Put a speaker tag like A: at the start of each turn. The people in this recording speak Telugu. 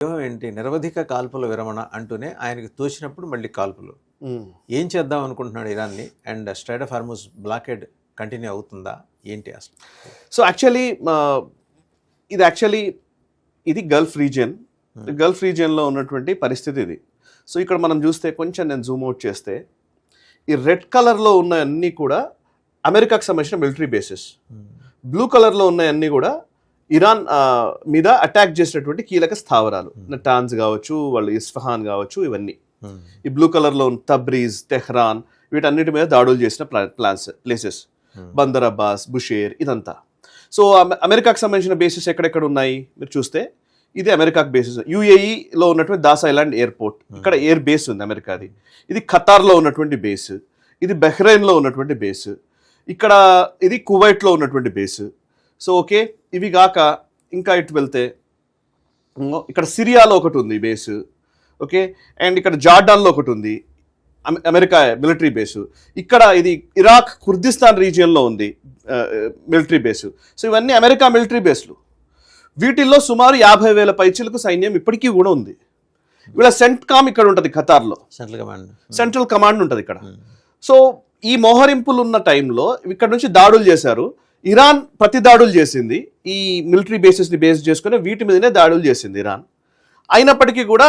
A: ఏంటి నిరవధిక కాల్పుల విరమణ అంటూనే ఆయనకి తోచినప్పుడు మళ్ళీ కాల్పులు. ఏం చేద్దాం అనుకుంటున్నాడు ఇరాన్ని? And strait of Hormuz blocked continue అవుతుందా ఏంటి అసలు?
B: సో ఇది గల్ఫ్ రీజియన్లో ఉన్నటువంటి పరిస్థితి ఇది. సో ఇక్కడ మనం చూస్తే కొంచెం నేను జూమ్ అవుట్ చేస్తే ఈ రెడ్ కలర్లో ఉన్న అన్నీ కూడా అమెరికాకు సంబంధించిన మిలిటరీ బేసెస్, బ్లూ కలర్లో ఉన్నాయన్నీ కూడా ఇరాన్ మీద అటాక్ చేసినటువంటి కీలక స్థావరాలు, నటాన్స్ కావచ్చు, వాళ్ళు ఇస్ఫహాన్ కావచ్చు, ఇవన్నీ ఈ బ్లూ కలర్లో తబ్రీజ్, టెహ్రాన్ వీటన్నిటి మీద దాడులు చేసిన ప్లేసెస్, బందర్ అబ్బాస్, బుషేర్, ఇదంతా. సో అమెరికాకు సంబంధించిన బేసెస్ ఎక్కడెక్కడ ఉన్నాయి మీరు చూస్తే ఇది అమెరికాకు బేసెస్. యూఏఈలో ఉన్నటువంటి దాస్ ఐలాండ్ ఎయిర్పోర్ట్, ఇక్కడ ఎయిర్ బేస్ ఉంది అమెరికాది. ఇది ఖతార్లో ఉన్నటువంటి బేస్, ఇది బహ్రెయిన్లో ఉన్నటువంటి బేస్, ఇక్కడ ఇది కువైట్లో ఉన్నటువంటి బేస్. సో ఓకే, ఇవి కాక ఇంకా ఇటు వెళ్తే ఇక్కడ సిరియాలో ఒకటి ఉంది బేసు, ఓకే, అండ్ ఇక్కడ జార్డాన్లో ఒకటి ఉంది అమెరికా మిలిటరీ బేసు. ఇక్కడ ఇది ఇరాక్ కుర్దిస్తాన్ రీజియన్లో ఉంది మిలిటరీ బేసు. సో ఇవన్నీ అమెరికా మిలిటరీ బేస్లు. వీటిల్లో సుమారు 50,000 పైచీలకు సైన్యం ఇప్పటికీ కూడా ఉంది. వీళ్ళ సెంట్కామ్ ఇక్కడ ఉంటుంది ఖతార్లో, సెంట్రల్ కమాండ్ ఉంటుంది ఇక్కడ. సో ఈ మోహరింపులు ఉన్న టైంలో ఇక్కడ నుంచి దాడులు చేశారు. ఇరాన్ ప్రతి దాడులు చేసింది ఈ మిలిటరీ బేసెస్ని బేస్ చేసుకుని, వీటి మీదనే దాడులు చేసింది ఇరాన్. అయినప్పటికీ కూడా